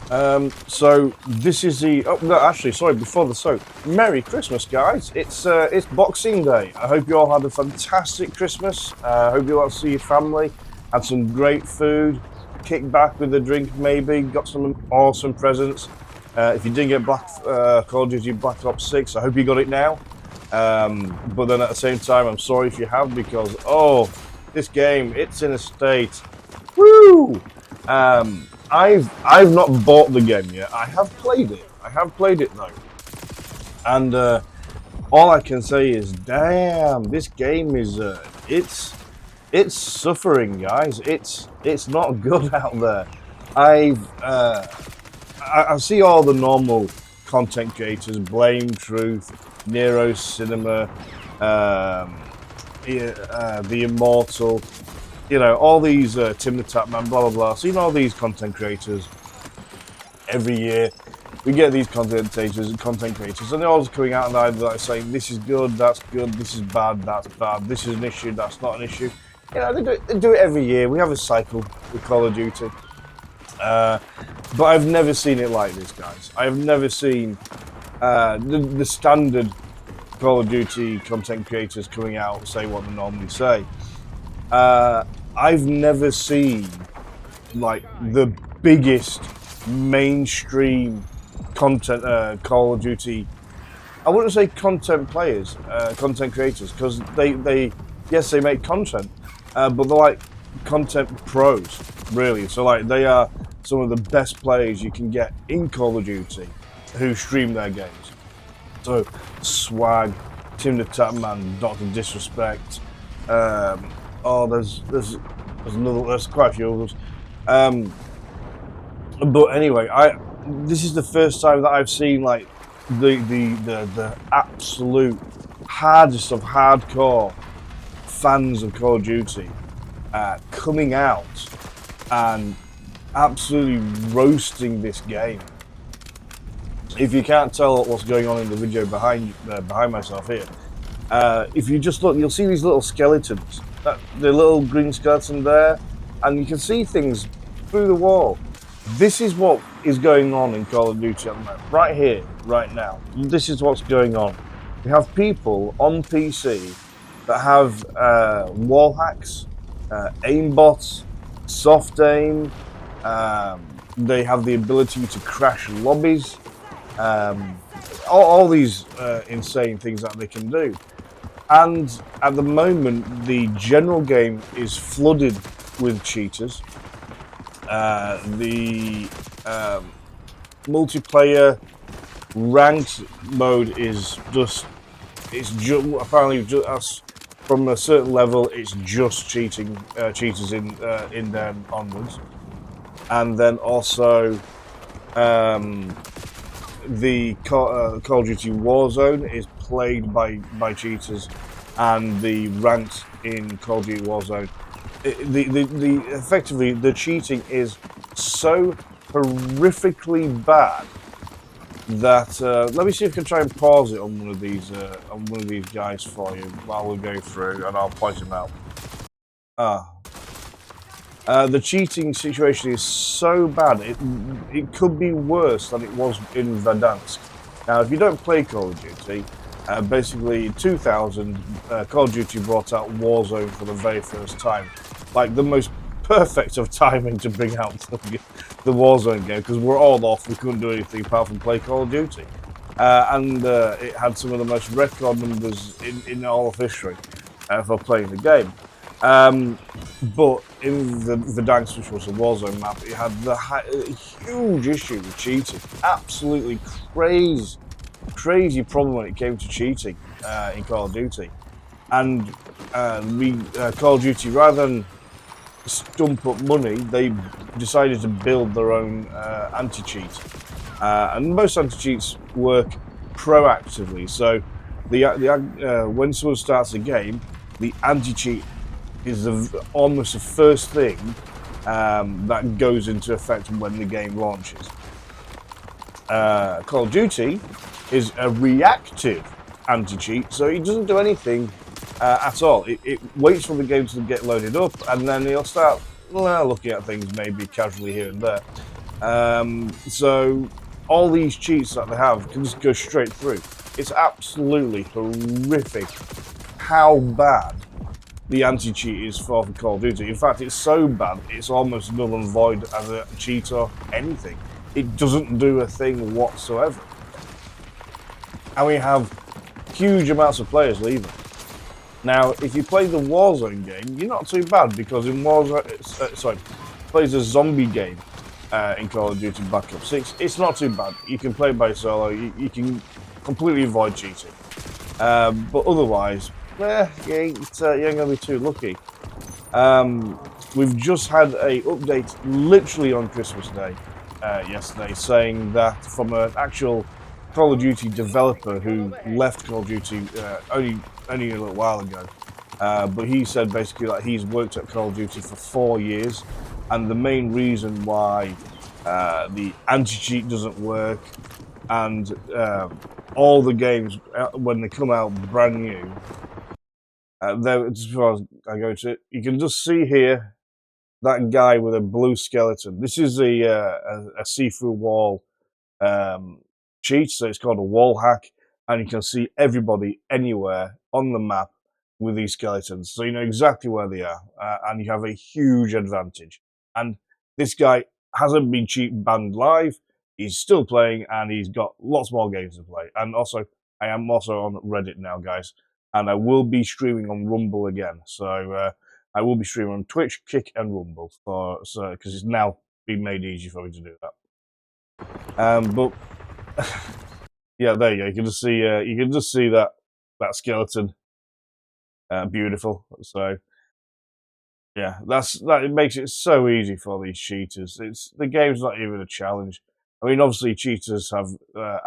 So this is the. Oh no, actually, sorry. Before the Merry Christmas, guys! It's Boxing Day. I hope you all had a fantastic Christmas. I hope you all see your family, had some great food, kicked back with a drink, maybe got some awesome presents. If you didn't get Call of Duty Black Ops 6, I hope you got it now. But then at the same time, I'm sorry if you have because this game it's in a state. Woo! I've not bought the game yet. I have played it. I have played it though, and all I can say is, damn, this game is it's suffering, guys. It's not good out there. I see all the normal content creators, Blame Truth, Nero Cinema, the Immortal. You know, all these Tim the Tapman, blah blah blah. So you know all these content creators. Every year, we get these content creators, and they're always coming out and either like saying this is good, that's good, this is bad, that's bad, this is an issue, that's not an issue. You know, they do it every year. We have a cycle with Call of Duty, but I've never seen it like this, guys. I have never seen the standard Call of Duty content creators coming out say what they normally say. I've never seen like the biggest mainstream content Call of Duty. I wouldn't say content players, content creators, because they yes they make content, but they're like content pros, really. So like they are some of the best players you can get in Call of Duty who stream their games. So Swag, Tim the Tapman, Dr. Disrespect. There's quite a few others. But anyway, this is the first time that I've seen like the absolute hardest of hardcore fans of Call of Duty coming out and absolutely roasting this game. If you can't tell what's going on in the video behind myself here, if you just look, you'll see these little skeletons. The little green skeleton there, and you can see things through the wall. This is what is going on in Call of Duty at the moment, right here, right now. This is what's going on. We have people on PC that have wall hacks, aimbots, soft aim. They have the ability to crash lobbies. All these insane things that they can do. And at the moment, the general game is flooded with cheaters. The multiplayer ranked mode is apparently from a certain level, it's just cheaters in there onwards. And then also the Call of Duty Warzone is plagued by cheaters, and the ranked in Call of Duty Warzone, effectively the cheating is so horrifically bad that let me see if I can try and pause it on one of these guys for you while we're going through, and I'll point them out. The cheating situation is so bad, it could be worse than it was in Verdansk. Now, if you don't play Call of Duty, basically in 2000, Call of Duty brought out Warzone for the very first time. Like the most perfect of timing to bring out the Warzone game, because we're all off, we couldn't do anything apart from play Call of Duty. And it had some of the most record numbers in all of history for playing the game. But in the Verdansk, which was a Warzone map, it had a huge issue with cheating. Absolutely crazy problem when it came to cheating in Call of Duty. And Call of Duty, rather than stump up money, they decided to build their own anti-cheat. And most anti-cheats work proactively. So when someone starts a game, the anti-cheat is almost the first thing that goes into effect when the game launches. Call of Duty is a reactive anti-cheat, so it doesn't do anything at all. It waits for the game to get loaded up, and then it'll start looking at things maybe casually here and there. So all these cheats that they have can just go straight through. It's absolutely horrific how bad the anti-cheat is for Call of Duty. In fact, it's so bad, it's almost null and void as a cheat or anything. It doesn't do a thing whatsoever. And we have huge amounts of players leaving. Now, if you play the Warzone game, you're not too bad, because in Warzone, plays a zombie game in Call of Duty Black Ops 6, it's not too bad. You can play by solo, you can completely avoid cheating. But otherwise, you ain't gonna be too lucky. We've just had a update literally on Christmas Day yesterday, saying that from an actual Call of Duty developer who left Call of Duty only a little while ago. But he said basically that he's worked at Call of Duty for 4 years, and the main reason why the anti-cheat doesn't work, and all the games when they come out brand new, as far as I go to it, you can just see here that guy with a blue skeleton. This is a see-through wall cheat, so it's called a wall hack, and you can see everybody anywhere on the map with these skeletons, so you know exactly where they are, and you have a huge advantage. And this guy hasn't been cheat banned live, he's still playing, and he's got lots more games to play. And also, I am also on Reddit now, guys, and I will be streaming on Rumble again, so I will be streaming on Twitch, Kick, and Rumble, because it's now been made easy for me to do that. But yeah, there you go. You can just see that skeleton. Beautiful. So yeah, it makes it so easy for these cheaters. The game's not even a challenge. I mean, obviously, cheaters have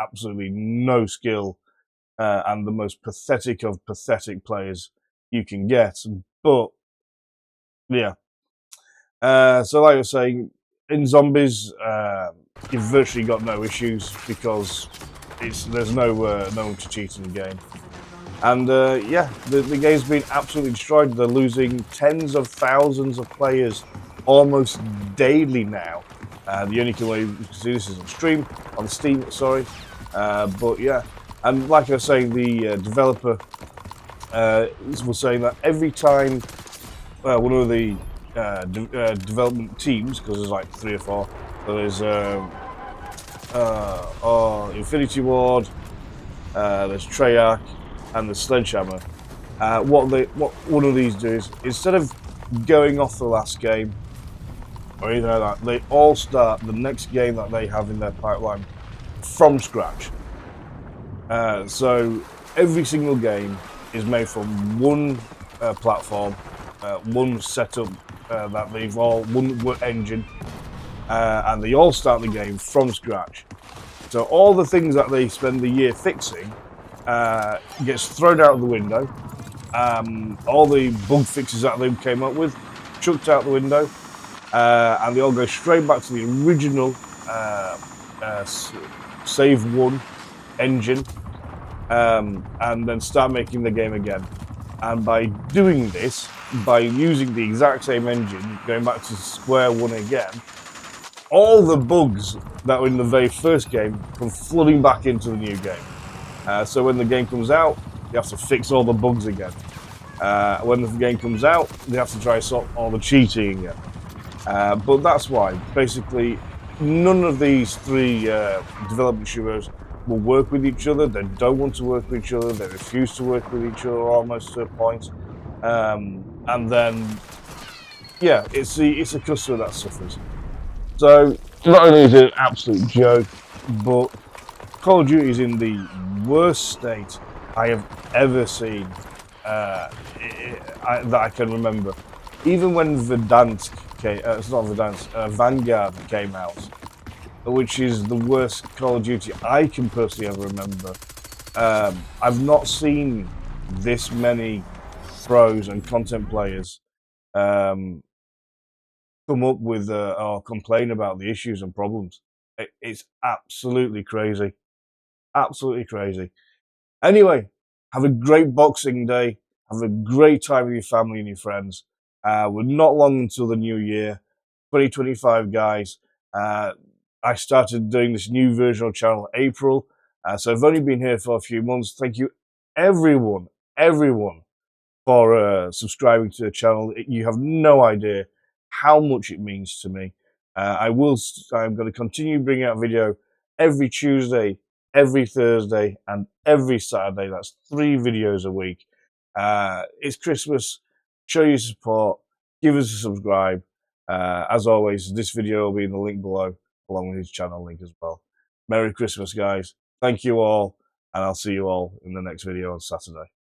absolutely no skill and the most pathetic of pathetic players you can get. But yeah, so like I was saying, in zombies, you've virtually got no issues, because there's no one to cheat in the game. And yeah, the game's been absolutely destroyed. They're losing tens of thousands of players almost daily now. The only way you can see this is on Steam, sorry. But yeah, and like I was saying, the developer was saying that every time one of the development teams, because there's like 3 or 4, so there's Infinity Ward, there's Treyarch, and the Sledgehammer. What one of these do is, instead of going off the last game or anything like that, they all start the next game that they have in their pipeline from scratch. So every single game is made from one platform, one setup that they've all one engine, and they all start the game from scratch. So all the things that they spend the year fixing gets thrown out of the window. All the bug fixes that they came up with, chucked out the window, and they all go straight back to the original save one engine, and then start making the game again. And by doing this, by using the exact same engine, going back to square one again, all the bugs that were in the very first game come flooding back into the new game. So when the game comes out, you have to fix all the bugs again. When the game comes out, they have to try to sort all the cheating again. But that's why, basically, none of these 3 development studios will work with each other. They don't want to work with each other. They refuse to work with each other almost to a point. And then, yeah, it's a customer that suffers. So not only is it an absolute joke, but Call of Duty is in the worst state I have ever seen that I can remember. Even when Verdansk came, it's not Verdansk, Vanguard came out, which is the worst Call of Duty I can personally ever remember. I've not seen this many pros and content players come up with or complain about the issues and problems. It's absolutely crazy. Absolutely crazy. Anyway, have a great Boxing Day. Have a great time with your family and your friends. We're not long until the new year, 2025, guys. I started doing this new version of channel in April, so I've only been here for a few months. Thank you, everyone, for subscribing to the channel. You have no idea how much it means to me. I'm going to continue bringing out video every Tuesday, every Thursday, and every Saturday. That's 3 videos a week. It's Christmas. Show your support. Give us a subscribe. As always, this video will be in the link below, along with his channel link as well. Merry Christmas, guys. Thank you all, and I'll see you all in the next video on Saturday.